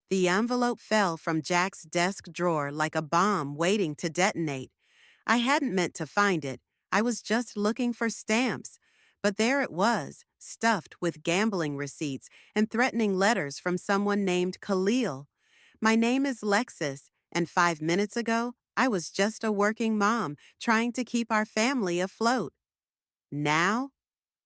The envelope fell from Jack's desk drawer like a bomb waiting to detonate. I hadn't meant to find it. I was just looking for stamps. But there it was, stuffed with gambling receipts and threatening letters from someone named Khalil. My name is Lexus, and 5 minutes ago, I was just a working mom trying to keep our family afloat. Now,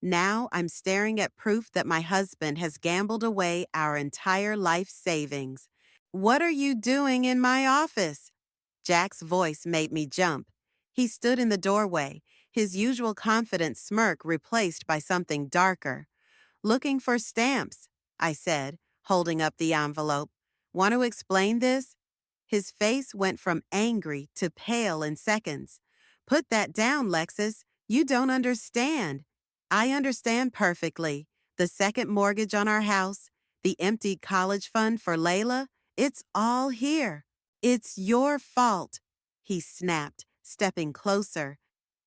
now I'm staring at proof that my husband has gambled away our entire life savings. What are you doing in my office? Jack's voice made me jump. He stood in the doorway, his usual confident smirk replaced by something darker. Looking for stamps, I said, holding up the envelope. Want to explain this? His face went from angry to pale in seconds. Put that down, Lexus. You don't understand. I understand perfectly. The second mortgage on our house, the empty college fund for Layla, it's all here. It's your fault, he snapped, stepping closer.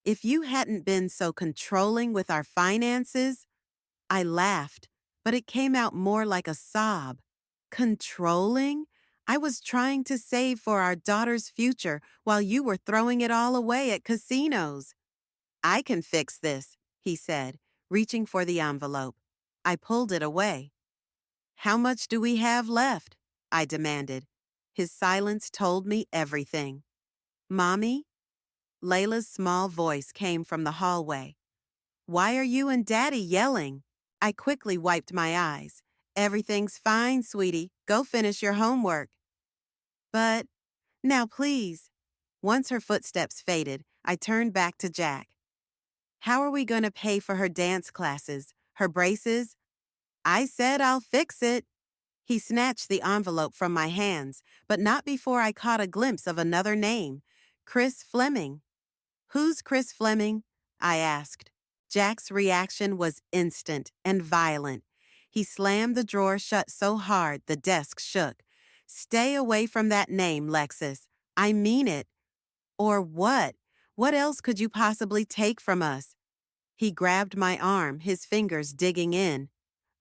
If you hadn't been so controlling with our finances, I laughed, but it came out more like a sob. Controlling? I was trying to save for our daughter's future while you were throwing it all away at casinos. I can fix this, he said, reaching for the envelope. I pulled it away. How much do we have left? I demanded. His silence told me everything. Mommy? Layla's small voice came from the hallway. Why are you and Daddy yelling? I quickly wiped my eyes. Everything's fine, sweetie. Go finish your homework. But, now please. Once her footsteps faded, I turned back to Jack. How are we going to pay for her dance classes, her braces? I said I'll fix it. He snatched the envelope from my hands, but not before I caught a glimpse of another name, Chris Fleming. Who's Chris Fleming? I asked. Jack's reaction was instant and violent. He slammed the drawer shut so hard the desk shook. Stay away from that name, Lexus. I mean it. Or what? What else could you possibly take from us? He grabbed my arm, his fingers digging in.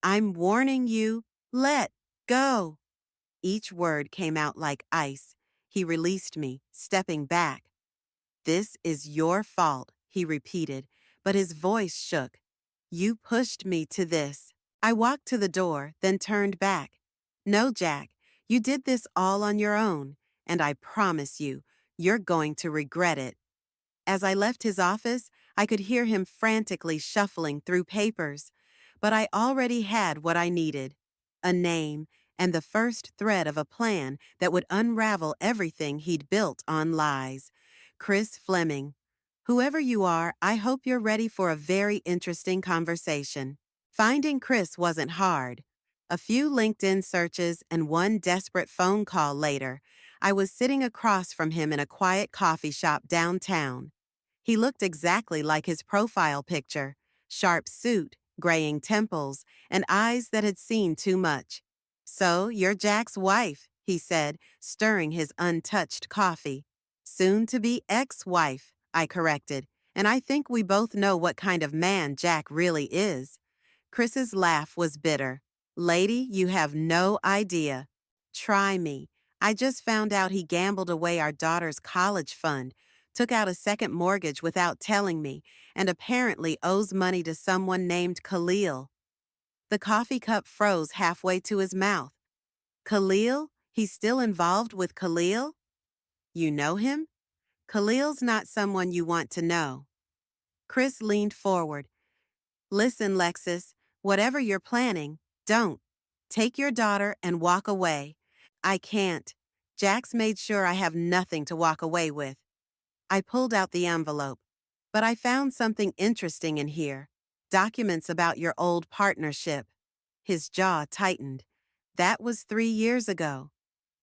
I'm warning you. Let go. Each word came out like ice. He released me, stepping back. This is your fault, he repeated, but his voice shook. You pushed me to this. I walked to the door, then turned back. No, Jack, you did this all on your own, and I promise you, you're going to regret it. As I left his office, I could hear him frantically shuffling through papers, but I already had what I needed, a name and the first thread of a plan that would unravel everything he'd built on lies. Chris Fleming. Whoever you are, I hope you're ready for a very interesting conversation. Finding Chris wasn't hard. A few LinkedIn searches and one desperate phone call later, I was sitting across from him in a quiet coffee shop downtown. He looked exactly like his profile picture, sharp suit, graying temples, and eyes that had seen too much. So, you're Jack's wife, he said, stirring his untouched coffee. Soon-to-be ex-wife, I corrected, and I think we both know what kind of man Jack really is. Chris's laugh was bitter. Lady, you have no idea. Try me. I just found out he gambled away our daughter's college fund, took out a second mortgage without telling me, and apparently owes money to someone named Khalil. The coffee cup froze halfway to his mouth. Khalil? He's still involved with Khalil? You know him? Khalil's not someone you want to know. Chris leaned forward. Listen, Lexus, whatever you're planning, don't. Take your daughter and walk away. I can't. Jack's made sure I have nothing to walk away with. I pulled out the envelope. But I found something interesting in here. Documents about your old partnership. His jaw tightened. That was 3 years ago.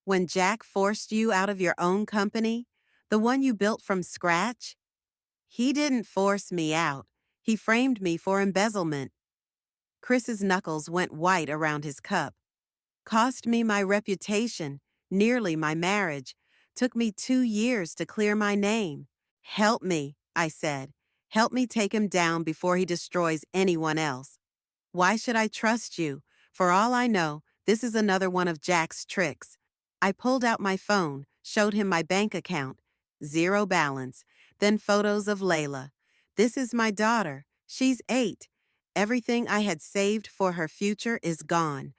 When Jack forced you out of your own company, the one you built from scratch? He didn't force me out. He framed me for embezzlement. Chris's knuckles went white around his cup. Cost me my reputation, nearly my marriage. Took me 2 years to clear my name. Help me, I said. Help me take him down before he destroys anyone else. Why should I trust you? For all I know, This is another one of Jack's tricks. I pulled out my phone, showed him my bank account. Zero balance. Then photos of Layla. This is my daughter. She's 8. Everything I had saved for her future is gone.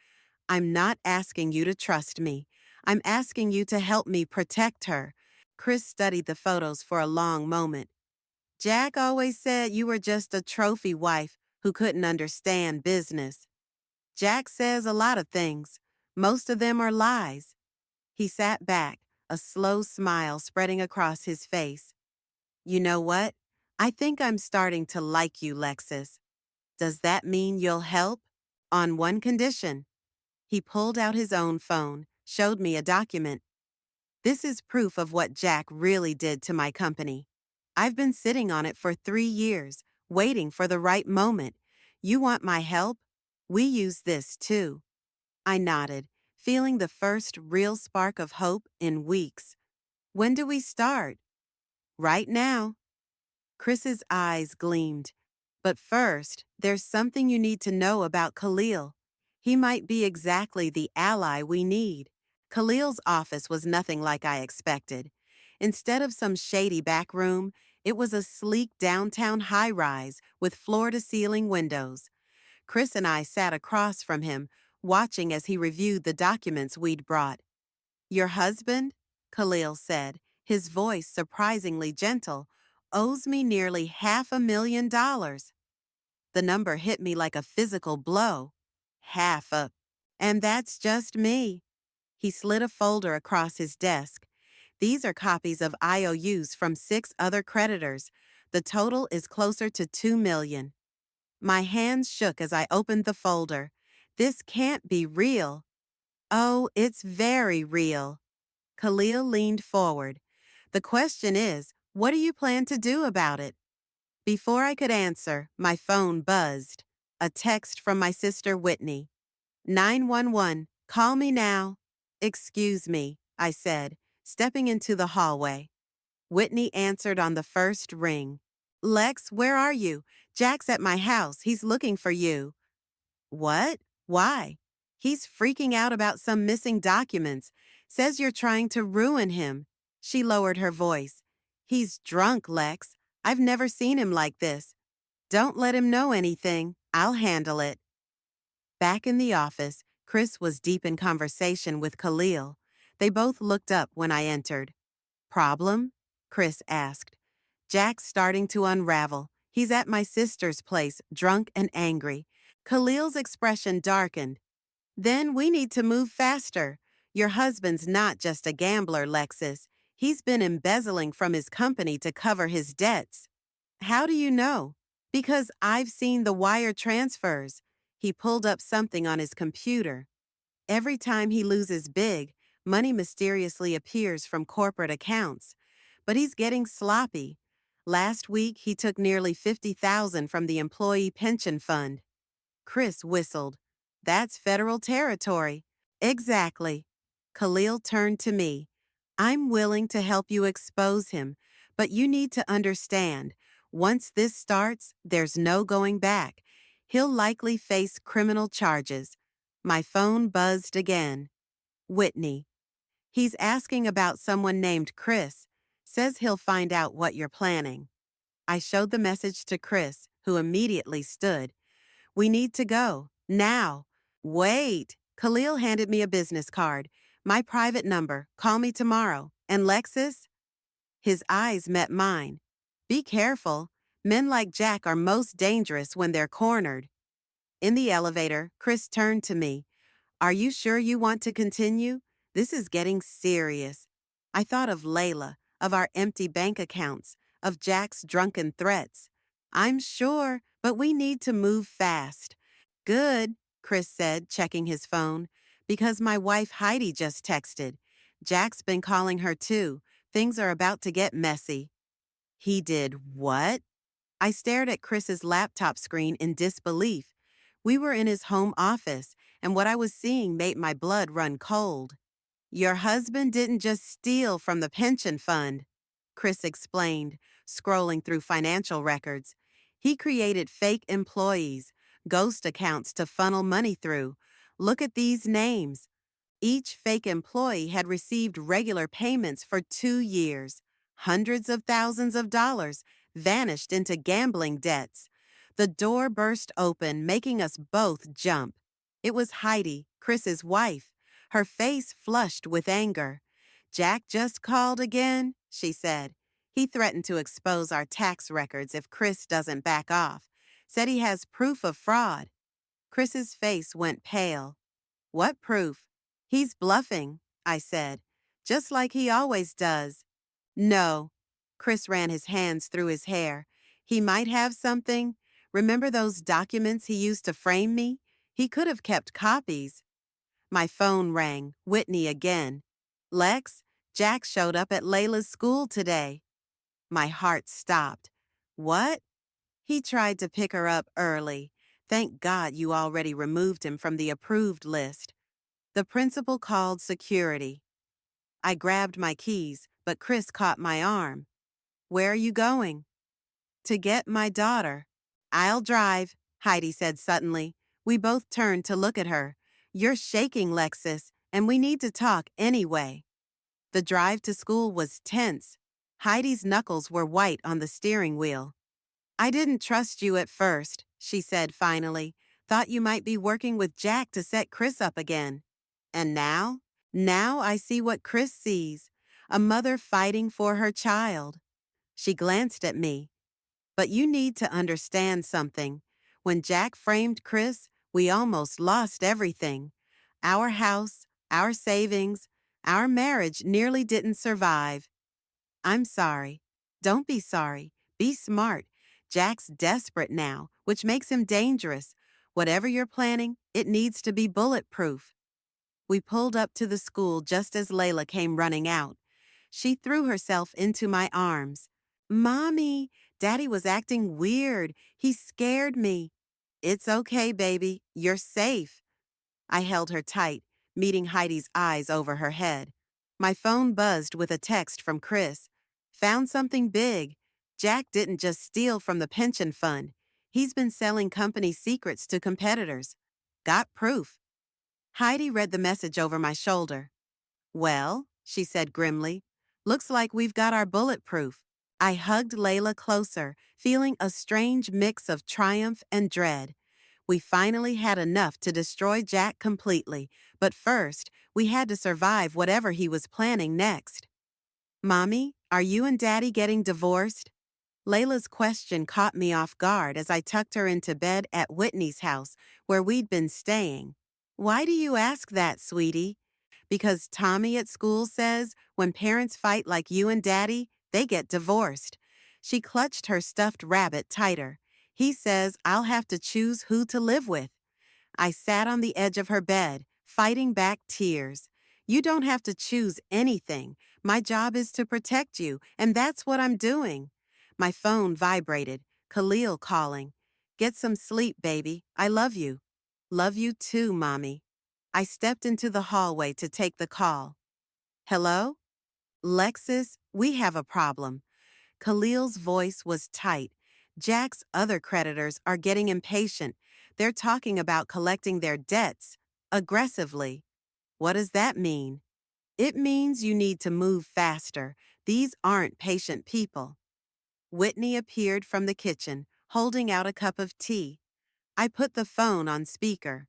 I'm not asking you to trust me. I'm asking you to help me protect her. Chris studied the photos for a long moment. Jack always said you were just a trophy wife who couldn't understand business. Jack says a lot of things. Most of them are lies. He sat back, a slow smile spreading across his face. You know what? I think I'm starting to like you, Lexus. Does that mean you'll help? On one condition. He pulled out his own phone, showed me a document. This is proof of what Jack really did to my company. I've been sitting on it for 3 years, waiting for the right moment. You want my help? We use this too. I nodded, feeling the first real spark of hope in weeks. When do we start? Right now. Chris's eyes gleamed. But first, there's something you need to know about Khalil. He might be exactly the ally we need. Khalil's office was nothing like I expected. Instead of some shady back room, it was a sleek downtown high-rise with floor-to-ceiling windows. Chris and I sat across from him, watching as he reviewed the documents we'd brought. Your husband, Khalil said, his voice surprisingly gentle, owes me nearly $500,000. The number hit me like a physical blow. Half a. And that's just me. He slid a folder across his desk. These are copies of IOUs from 6 other creditors. The total is closer to $2 million. My hands shook as I opened the folder. This can't be real. Oh, it's very real. Khalil leaned forward. The question is, what do you plan to do about it? Before I could answer, my phone buzzed. A text from my sister Whitney. 911, call me now. Excuse me, I said, stepping into the hallway. Whitney answered on the first ring. Lex, where are you? Jack's at my house. He's looking for you. What? Why? He's freaking out about some missing documents. Says you're trying to ruin him. She lowered her voice. He's drunk, Lex. I've never seen him like this. Don't let him know anything. I'll handle it. Back in the office, Chris was deep in conversation with Khalil. They both looked up when I entered. Problem? Chris asked. Jack's starting to unravel. He's at my sister's place, drunk and angry. Khalil's expression darkened. Then we need to move faster. Your husband's not just a gambler, Lexus. He's been embezzling from his company to cover his debts. How do you know? Because I've seen the wire transfers. He pulled up something on his computer. Every time he loses big, money mysteriously appears from corporate accounts. But he's getting sloppy. Last week, he took nearly $50,000 from the employee pension fund. Chris whistled. That's federal territory. Exactly. Khalil turned to me. I'm willing to help you expose him, but you need to understand, once this starts, there's no going back. He'll likely face criminal charges. My phone buzzed again. Whitney. He's asking about someone named Chris. Says he'll find out what you're planning. I showed the message to Chris, who immediately stood. We need to go. Now. Wait. Khalil handed me a business card. My private number. Call me tomorrow. And Lexus? His eyes met mine. Be careful. Men like Jack are most dangerous when they're cornered. In the elevator, Chris turned to me. Are you sure you want to continue? This is getting serious. I thought of Layla, of our empty bank accounts, of Jack's drunken threats. I'm sure, but we need to move fast. Good, Chris said, checking his phone, because my wife Heidi just texted. Jack's been calling her too. Things are about to get messy. He did what? I stared at Chris's laptop screen in disbelief. We were in his home office, and what I was seeing made my blood run cold. Your husband didn't just steal from the pension fund, Chris explained, scrolling through financial records. He created fake employees, ghost accounts to funnel money through, Look at these names. Each fake employee had received regular payments for 2 years. Hundreds of thousands of dollars vanished into gambling debts. The door burst open, making us both jump. It was Heidi, Chris's wife, her face flushed with anger. "Jack just called again," she said. "He threatened to expose our tax records if Chris doesn't back off. Said he has proof of fraud." Chris's face went pale. "What proof?" "He's bluffing," I said, "just like he always does." "No." Chris ran his hands through his hair. "He might have something. Remember those documents he used to frame me? He could have kept copies." My phone rang, Whitney again. "Lex, Jack showed up at Layla's school today." My heart stopped. "What?" "He tried to pick her up early. Thank God you already removed him from the approved list." The principal called security. I grabbed my keys, but Chris caught my arm. "Where are you going?" "To get my daughter." "I'll drive," Heidi said suddenly. We both turned to look at her. "You're shaking, Lexus, and we need to talk anyway." The drive to school was tense. Heidi's knuckles were white on the steering wheel. "I didn't trust you at first," she said finally. "Thought you might be working with Jack to set Chris up again." "And now?" "Now I see what Chris sees. A mother fighting for her child." She glanced at me. "But you need to understand something. When Jack framed Chris, we almost lost everything. Our house, our savings, our marriage nearly didn't survive." "I'm sorry." "Don't be sorry. Be smart. Jack's desperate now, which makes him dangerous. Whatever you're planning, it needs to be bulletproof." We pulled up to the school just as Layla came running out. She threw herself into my arms. "Mommy, Daddy was acting weird. He scared me." "It's okay, baby. You're safe." I held her tight, meeting Heidi's eyes over her head. My phone buzzed with a text from Chris. "Found something big. Jack didn't just steal from the pension fund. He's been selling company secrets to competitors. Got proof." Heidi read the message over my shoulder. "Well," she said grimly, "looks like we've got our bulletproof." I hugged Layla closer, feeling a strange mix of triumph and dread. We finally had enough to destroy Jack completely, but first, we had to survive whatever he was planning next. "Mommy, are you and Daddy getting divorced?" Layla's question caught me off guard as I tucked her into bed at Whitney's house, where we'd been staying. "Why do you ask that, sweetie?" "Because Tommy at school says when parents fight like you and Daddy, they get divorced." She clutched her stuffed rabbit tighter. "He says I'll have to choose who to live with." I sat on the edge of her bed, fighting back tears. "You don't have to choose anything. My job is to protect you, and that's what I'm doing." My phone vibrated. Khalil calling. "Get some sleep, baby. I love you." "Love you too, Mommy." I stepped into the hallway to take the call. "Hello?" "Lexus, we have a problem." Khalil's voice was tight. "Jack's other creditors are getting impatient. They're talking about collecting their debts aggressively." "What does that mean?" "It means you need to move faster. These aren't patient people." Whitney appeared from the kitchen, holding out a cup of tea. I put the phone on speaker.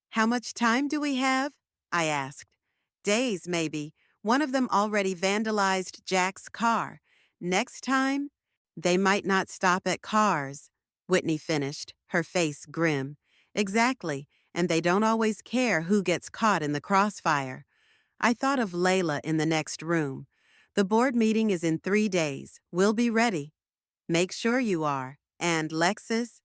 "How much time do we have?" I asked. "Days, maybe. One of them already vandalized Jack's car. Next time, they might not stop at cars," Whitney finished, her face grim. "Exactly, and they don't always care who gets caught in the crossfire." I thought of Layla in the next room. "The board meeting is in 3 days. We'll be ready." "Make sure you are. And Lexus?"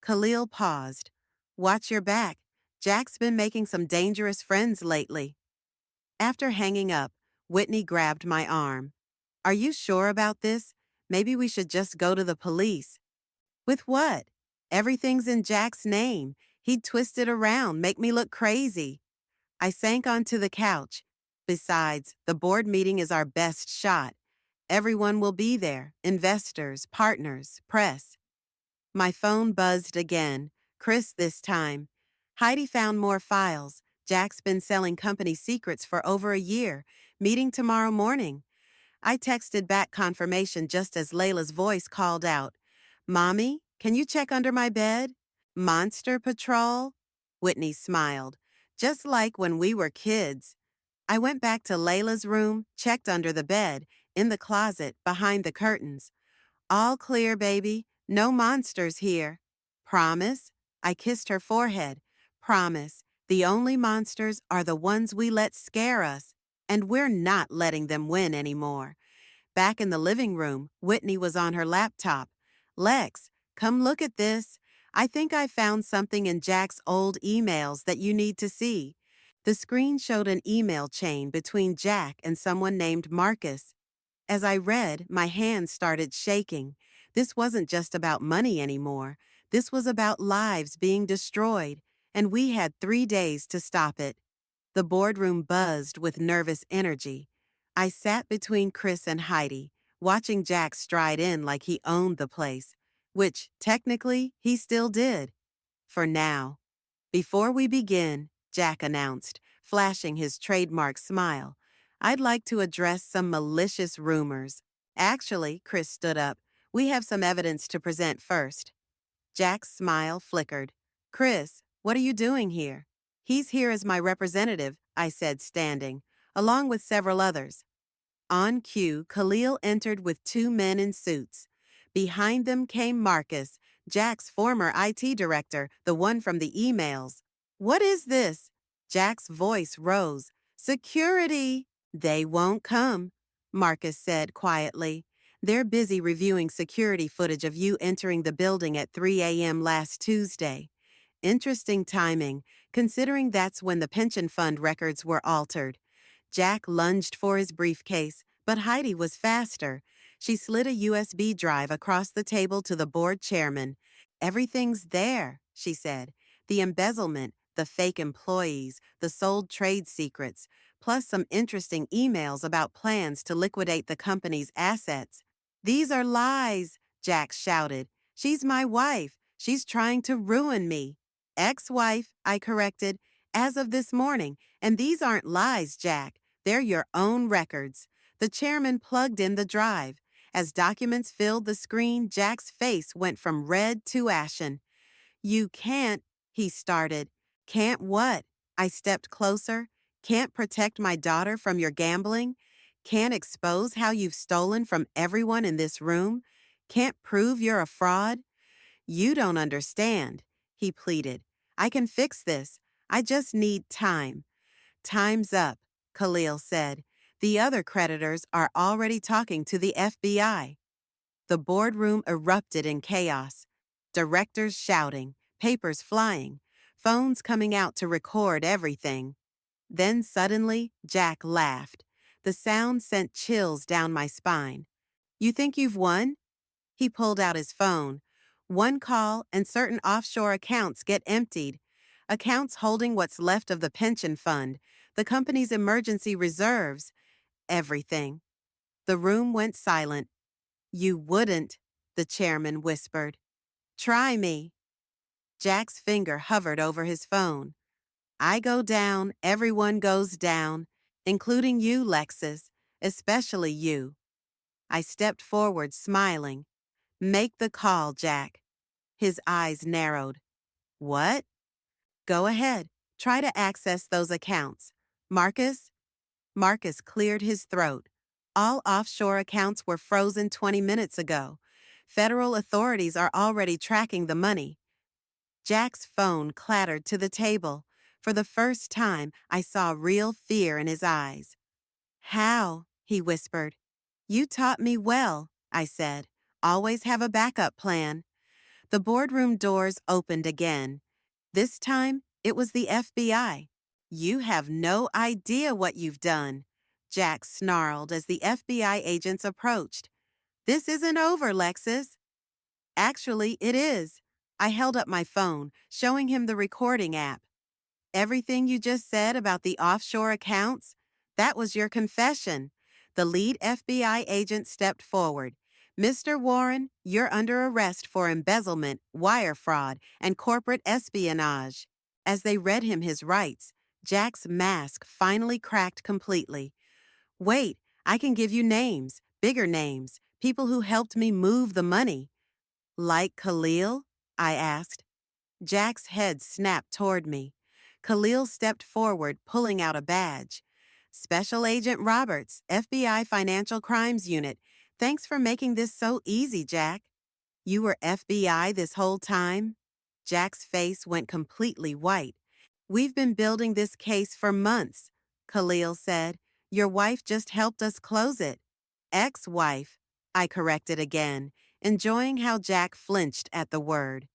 Khalil paused. "Watch your back. Jack's been making some dangerous friends lately." After hanging up, Whitney grabbed my arm. "Are you sure about this? Maybe we should just go to the police." "With what? Everything's in Jack's name. He'd twist it around, make me look crazy." I sank onto the couch. "Besides, the board meeting is our best shot. Everyone will be there, investors, partners, press." My phone buzzed again. Chris this time. Heidi found more files. Jack's been selling company secrets for over a year. Meeting tomorrow morning. I texted back confirmation just as Layla's voice called out, Mommy, can you check under my bed? Monster Patrol? Whitney smiled. Just like when we were kids. I went back to Layla's room, checked under the bed, in the closet, behind the curtains. All clear, baby. No monsters here. Promise? I kissed her forehead. Promise. The only monsters are the ones we let scare us, and we're not letting them win anymore. Back in the living room, Whitney was on her laptop. Lex, come look at this. I think I found something in Jack's old emails that you need to see. The screen showed an email chain between Jack and someone named Marcus. As I read, my hands started shaking. This wasn't just about money anymore. This was about lives being destroyed, and we had 3 days to stop it. The boardroom buzzed with nervous energy. I sat between Chris and Heidi, watching Jack stride in like he owned the place, which, technically, he still did. For now. Before we begin, Jack announced, flashing his trademark smile, I'd like to address some malicious rumors. Actually, Chris stood up, we have some evidence to present first. Jack's smile flickered. Chris, what are you doing here? He's here as my representative, I said, standing, along with several others. On cue, Khalil entered with 2 men in suits. Behind them came Marcus, Jack's former IT director, the one from the emails. What is this? Jack's voice rose. Security! They won't come, Marcus said quietly. They're busy reviewing security footage of you entering the building at 3 a.m. last Tuesday. Interesting timing, considering that's when the pension fund records were altered. Jack lunged for his briefcase, but Heidi was faster. She slid a USB drive across the table to the board chairman. Everything's there, she said. The embezzlement, the fake employees, the sold trade secrets, plus some interesting emails about plans to liquidate the company's assets. These are lies, Jack shouted. She's my wife. She's trying to ruin me. Ex-wife, I corrected, as of this morning. And these aren't lies, Jack. They're your own records. The chairman plugged in the drive. As documents filled the screen, Jack's face went from red to ashen. You can't, he started. Can't what? I stepped closer. Can't protect my daughter from your gambling? Can't expose how you've stolen from everyone in this room? Can't prove you're a fraud? You don't understand, he pleaded. I can fix this. I just need time. Time's up, Khalil said. The other creditors are already talking to the FBI. The boardroom erupted in chaos. Directors shouting, papers flying, phones coming out to record everything. Then suddenly, Jack laughed. The sound sent chills down my spine. You think you've won? He pulled out his phone. One call and certain offshore accounts get emptied. Accounts holding what's left of the pension fund, the company's emergency reserves, everything. The room went silent. You wouldn't, the chairman whispered. Try me. Jack's finger hovered over his phone. I go down, everyone goes down, including you, Lexus, especially you. I stepped forward, smiling. Make the call, Jack. His eyes narrowed. What? Go ahead. Try to access those accounts. Marcus? Marcus cleared his throat. All offshore accounts were frozen 20 minutes ago. Federal authorities are already tracking the money. Jack's phone clattered to the table. For the first time, I saw real fear in his eyes. How? He whispered. You taught me well, I said. Always have a backup plan. The boardroom doors opened again. This time, it was the FBI. You have no idea what you've done, Jack snarled as the FBI agents approached. This isn't over, Lexus. Actually, it is. I held up my phone, showing him the recording app. Everything you just said about the offshore accounts, that was your confession. The lead FBI agent stepped forward. Mr. Warren, you're under arrest for embezzlement, wire fraud, and corporate espionage. As they read him his rights, Jack's mask finally cracked completely. Wait, I can give you names, bigger names, people who helped me move the money. Like Khalil? I asked. Jack's head snapped toward me. Khalil stepped forward, pulling out a badge. Special Agent Roberts, FBI Financial Crimes Unit. Thanks for making this so easy, Jack. You were FBI this whole time? Jack's face went completely white. We've been building this case for months, Khalil said. Your wife just helped us close it. Ex-wife, I corrected again, enjoying how Jack flinched at the word.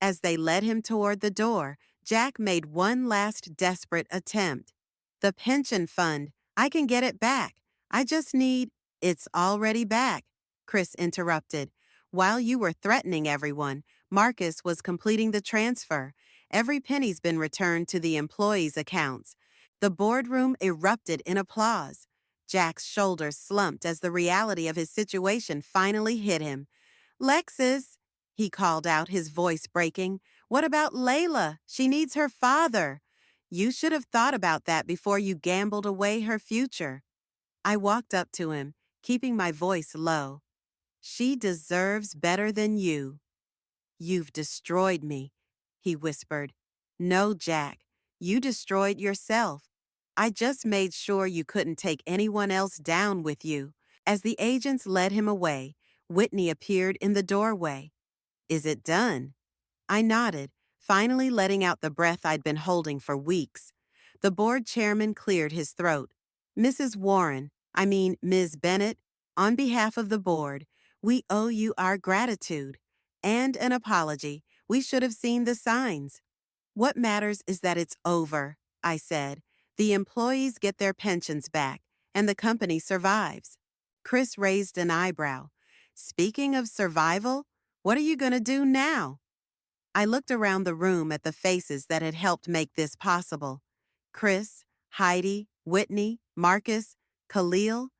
As they led him toward the door, Jack made one last desperate attempt. The pension fund, I can get it back. I just need— It's already back, Chris interrupted. While you were threatening everyone, Marcus was completing the transfer. Every penny's been returned to the employees' accounts. The boardroom erupted in applause. Jack's shoulders slumped as the reality of his situation finally hit him. Lexus, he called out, his voice breaking. What about Layla? She needs her father. You should have thought about that before you gambled away her future. I walked up to him, keeping my voice low. She deserves better than you. You've destroyed me, he whispered. No, Jack, you destroyed yourself. I just made sure you couldn't take anyone else down with you. As the agents led him away, Whitney appeared in the doorway. Is it done? I nodded, finally letting out the breath I'd been holding for weeks. The board chairman cleared his throat. Mrs. Warren, I mean Ms. Bennett, on behalf of the board, we owe you our gratitude. And an apology. We should have seen the signs. What matters is that it's over, I said. The employees get their pensions back, and the company survives. Chris raised an eyebrow. Speaking of survival, what are you going to do now? I looked around the room at the faces that had helped make this possible. Chris, Heidi, Whitney, Marcus, Khalil.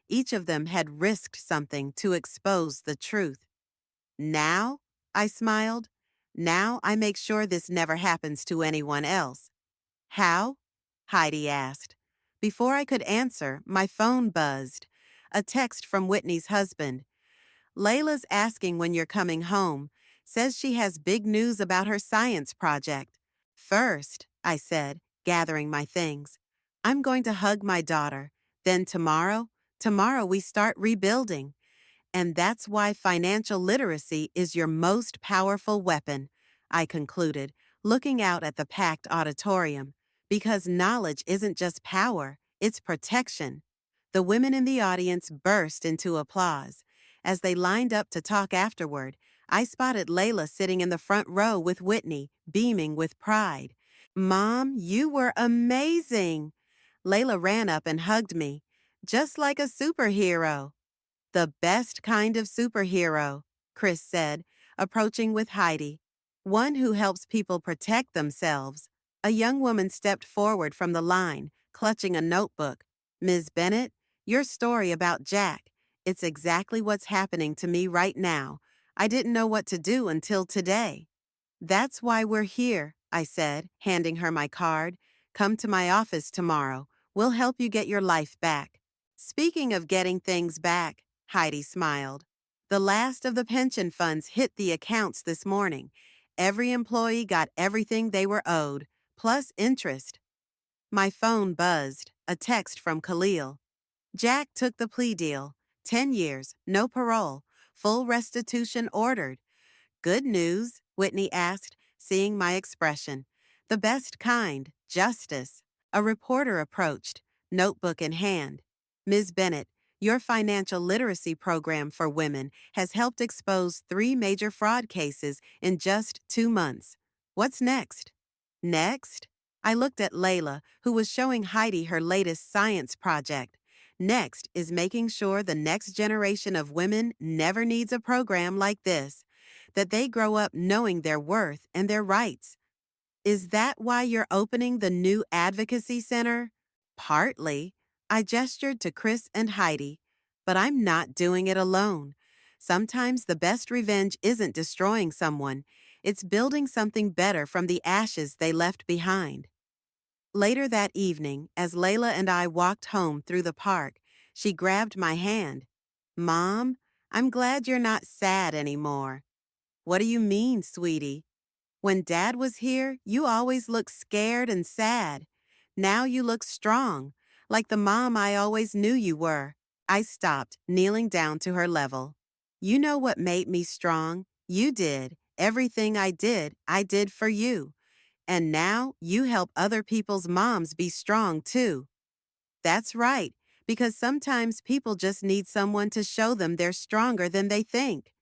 Each of them had risked something to expose the truth. Now? I smiled. Now I make sure this never happens to anyone else. How? Heidi asked. Before I could answer, my phone buzzed. A text from Whitney's husband. Layla's asking when you're coming home. Says she has big news about her science project. First, I said, gathering my things, I'm going to hug my daughter. Then tomorrow we start rebuilding. And that's why financial literacy is your most powerful weapon, I concluded, looking out at the packed auditorium. Because knowledge isn't just power, it's protection. The women in the audience burst into applause. As they lined up to talk afterward, I spotted Layla sitting in the front row with Whitney, beaming with pride. Mom, you were amazing! Layla ran up and hugged me, just like a superhero. The best kind of superhero, Chris said, approaching with Heidi. One who helps people protect themselves. A young woman stepped forward from the line, clutching a notebook. Ms. Bennett, your story about Jack. It's exactly what's happening to me right now. I didn't know what to do until today. That's why we're here, I said, handing her my card. Come to my office tomorrow. We'll help you get your life back. Speaking of getting things back, Heidi smiled. The last of the pension funds hit the accounts this morning. Every employee got everything they were owed, plus interest. My phone buzzed, a text from Khalil. Jack took the plea deal. 10 years, no parole, full restitution ordered. Good news, Whitney asked, seeing my expression. The best kind, justice. A reporter approached, notebook in hand. Ms. Bennett, your financial literacy program for women has helped expose 3 major fraud cases in just 2 months. What's next? Next? I looked at Layla, who was showing Heidi her latest science project. Next is making sure the next generation of women never needs a program like this, that they grow up knowing their worth and their rights. Is that why you're opening the new advocacy center? Partly. I gestured to Chris and Heidi. But I'm not doing it alone. Sometimes the best revenge isn't destroying someone. It's building something better from the ashes they left behind. Later that evening, as Layla and I walked home through the park, she grabbed my hand. Mom, I'm glad you're not sad anymore. What do you mean, sweetie? When Dad was here, you always looked scared and sad. Now you look strong, like the mom I always knew you were. I stopped, kneeling down to her level. You know what made me strong? You did. Everything I did for you. And now you help other people's moms be strong too. That's right, because sometimes people just need someone to show them they're stronger than they think.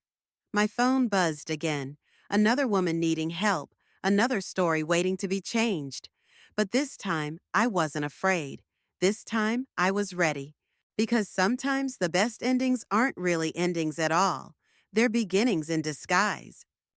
My phone buzzed again. Another woman needing help, another story waiting to be changed. But this time, I wasn't afraid. This time, I was ready. Because sometimes the best endings aren't really endings at all. They're beginnings in disguise.